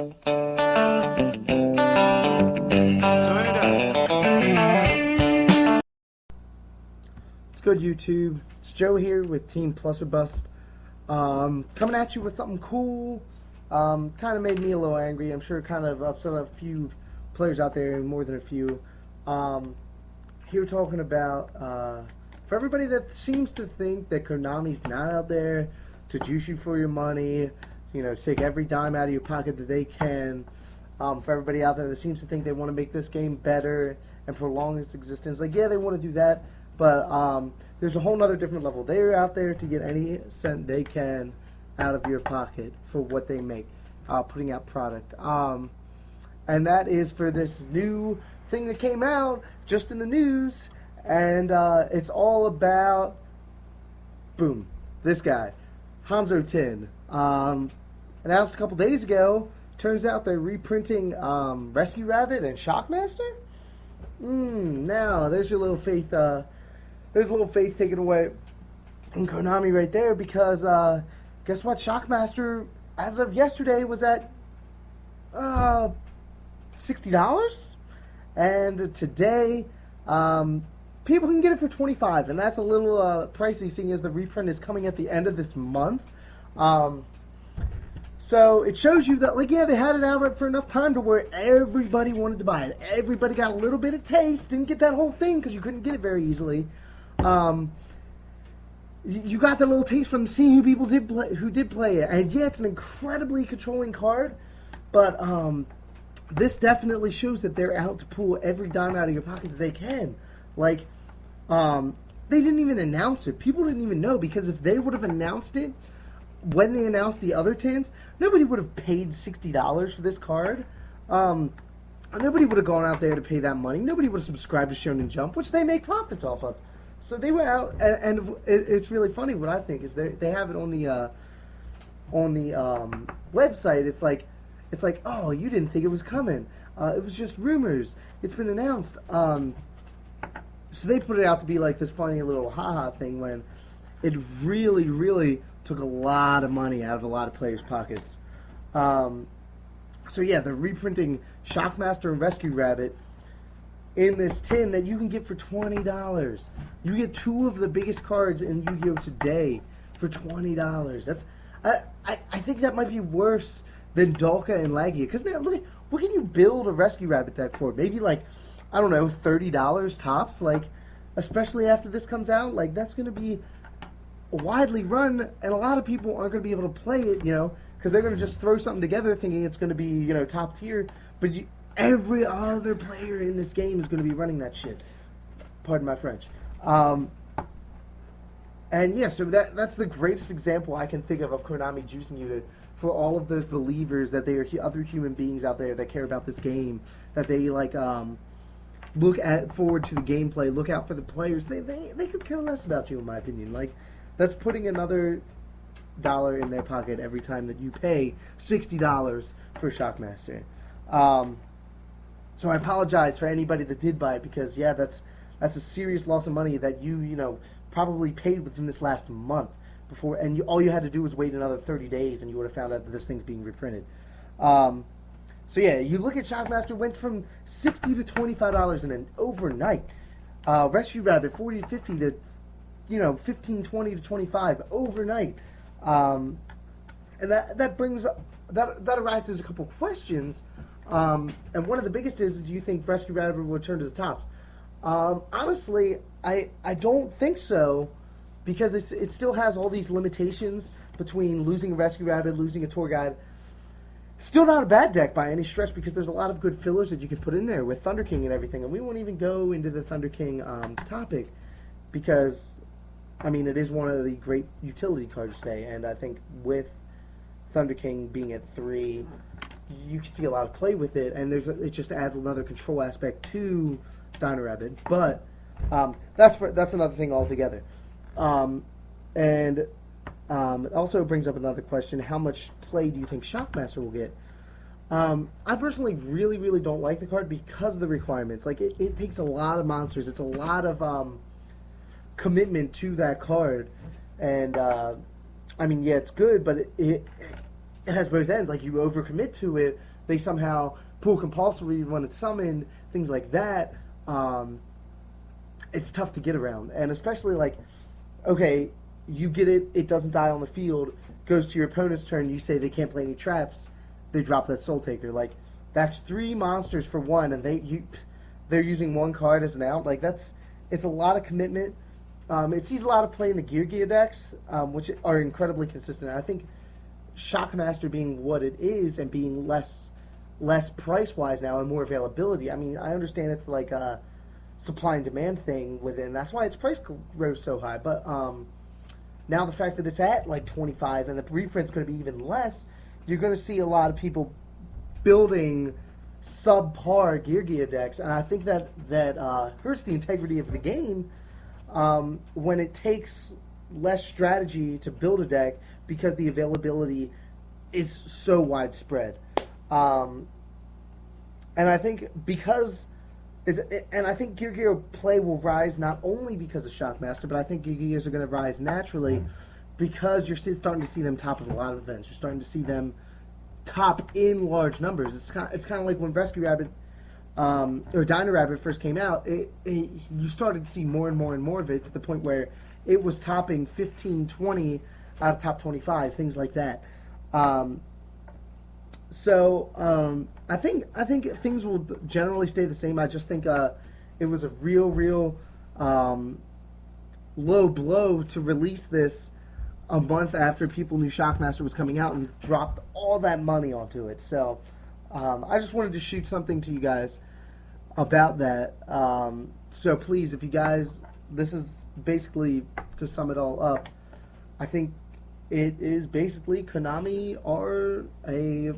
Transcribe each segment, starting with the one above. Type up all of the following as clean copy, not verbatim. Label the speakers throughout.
Speaker 1: What's good, YouTube? It's Joe here with Team Plus or Bust. Coming at you with something cool. Kind of made me a little angry. I'm sure it kind of upset a few players out there, more than a few. Here talking about, for everybody that seems to think that Konami's not out there to juice you for your money, you know, take every dime out of your pocket that they can. For everybody out there that seems to think they want to make this game better and prolong its existence, like, yeah, they want to do that, but there's a whole nother different level. They're out there to get any cent they can out of your pocket for what they make, putting out product. And that is for this new thing that came out just in the news, and it's all about, boom, this guy, Hanzo Tin. Announced a couple days ago. Turns out they're reprinting Rescue Rabbit and Shockmaster. Now there's your little faith. There's a little faith taken away in Konami right there, because guess what? Shockmaster, as of yesterday, was at $60, and today people can get it for $25, and that's a little pricey, seeing as the reprint is coming at the end of this month. So it shows you that, like, yeah, they had it out for enough time to where everybody wanted to buy it. Everybody got a little bit of taste. Didn't get that whole thing because you couldn't get it very easily. You got that little taste from seeing who people did play it. And yeah, it's an incredibly controlling card, but this definitely shows that they're out to pull every dime out of your pocket that they can. Like, they didn't even announce it. People didn't even know, because if they would have announced it when they announced the other tins, nobody would have paid $60 for this card. Nobody would have gone out there to pay that money. Nobody would have subscribed to Shonen Jump, which they make profits off of. So they went out, and it's really funny. What I think is they have it on the website. It's like, oh, you didn't think it was coming. It was just rumors. It's been announced. So they put it out to be like this funny little haha thing, when it really, really took a lot of money out of a lot of players' pockets. So yeah, they're reprinting Shockmaster and Rescue Rabbit in this tin that you can get for $20. You get two of the biggest cards in Yu-Gi-Oh! Today for $20. That's I think that might be worse than Dolka and Lagia, because now look, what can you build a Rescue Rabbit deck for? Maybe, like, I don't know, $30 tops. Like, especially after this comes out, like, that's going to be widely run, and a lot of people aren't going to be able to play it, you know, because they're going to just throw something together thinking it's going to be, you know, top tier, but every other player in this game is going to be running that shit. Pardon my French. And yeah, so that's the greatest example I can think of Konami juicing you for all of those believers that they are other human beings out there that care about this game, that they, like, look forward to the gameplay, look out for the players. They could care less about you, in my opinion. Like, that's putting another dollar in their pocket every time that you pay $60 for Shockmaster. So I apologize for anybody that did buy it, because yeah, that's a serious loss of money that you know, probably paid within this last month before, and all you had to do was wait another 30 days, and you would have found out that this thing's being reprinted. So yeah, you look at Shockmaster, went from $60 to $25 in an overnight. Rescue Rabbit, $40 to $50 to, you know, $15, $20 to $25 overnight. And that brings that arises a couple questions. And one of the biggest is, do you think Rescue Rabbit will return to the tops? Honestly, I don't think so, because it still has all these limitations between losing a Rescue Rabbit, losing a tour guide. Still not a bad deck by any stretch, because there's a lot of good fillers that you can put in there with Thunder King and everything, and we won't even go into the Thunder King topic, because, I mean, it is one of the great utility cards today, and I think with Thunder King being at 3, you can see a lot of play with it, and it just adds another control aspect to Dino Rabbit. But that's another thing altogether. It also brings up another question: how much play do you think Shockmaster will get? I personally really, really don't like the card because of the requirements. Like, it takes a lot of monsters. It's a lot of commitment to that card, and I mean, yeah, it's good, but it it has both ends. Like, you overcommit to it, they somehow pull compulsory when it's summoned, things like that. It's tough to get around. And especially, like, okay, you get it, it doesn't die on the field, goes to your opponent's turn, you say they can't play any traps, they drop that Soul Taker. Like, that's 3 monsters for 1, and they're using 1 card as an out. Like, it's a lot of commitment. It sees a lot of play in the Gear decks, which are incredibly consistent. And I think Shockmaster being what it is and being less price-wise now and more availability, I mean, I understand it's like a supply and demand thing within. That's why its price rose so high. But now the fact that it's at like 25 and the reprint's going to be even less, you're going to see a lot of people building subpar Gear decks, and I think that hurts the integrity of the game when it takes less strategy to build a deck because the availability is so widespread. And I think I think Gear play will rise not only because of Shockmaster, but I think Gears are going to rise naturally because you're starting to see them top of a lot of events. You're starting to see them top in large numbers. It's kind of like when Rescue Rabbit or Dino Rabbit first came out. You started to see more and more and more of it to the point where it was topping 15, 20 out of top 25, things like that. So I think things will generally stay the same. I just think it was a real low blow to release this a month after people knew Shockmaster was coming out and dropped all that money onto it. So I just wanted to shoot something to you guys about that. So please, if you guys, this is basically to sum it all up, I think it is basically Konami are a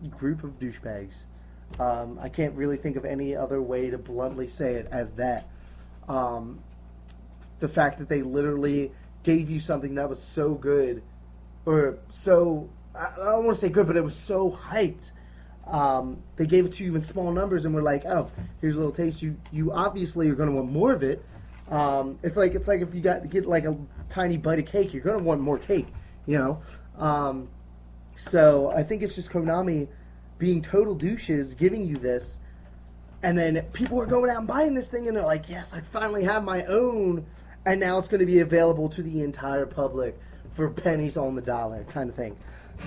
Speaker 1: group of douchebags. I can't really think of any other way to bluntly say it as that. The fact that they literally gave you something that was so good, or so, I don't want to say good, but it was so hyped. They gave it to you in small numbers and were like, oh, here's a little taste. You obviously are going to want more of it. It's like if you get like a tiny bite of cake, you're going to want more cake, you know? So I think it's just Konami being total douches, giving you this, and then people are going out and buying this thing, and they're like, yes, I finally have my own, and now it's going to be available to the entire public for pennies on the dollar, kind of thing.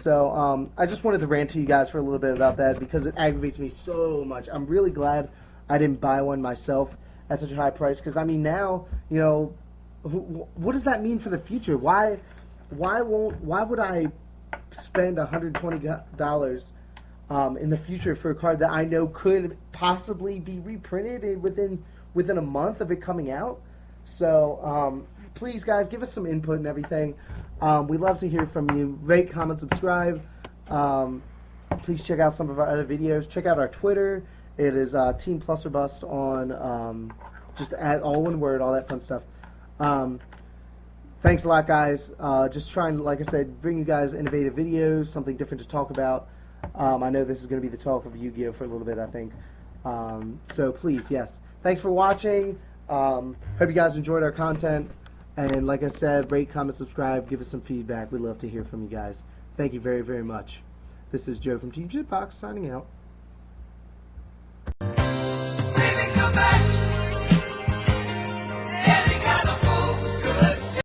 Speaker 1: So I just wanted to rant to you guys for a little bit about that because it aggravates me so much. I'm really glad I didn't buy one myself at such a high price, because I mean, now, you know, what does that mean for the future? Why would I spend $120 in the future for a card that I know could possibly be reprinted within a month of it coming out? So please, guys, give us some input and everything. We'd love to hear from you. Rate, comment, subscribe. Please check out some of our other videos. Check out our Twitter. It is Team Plus or Bust on just add all one word, all that fun stuff. Thanks a lot, guys. Just trying, like I said, bring you guys innovative videos, something different to talk about. I know this is going to be the talk of Yu-Gi-Oh! For a little bit, I think. So please, yes. Thanks for watching. Hope you guys enjoyed our content. And like I said, rate, comment, subscribe, give us some feedback. We'd love to hear from you guys. Thank you very, very much. This is Joe from Team Jitbox signing out.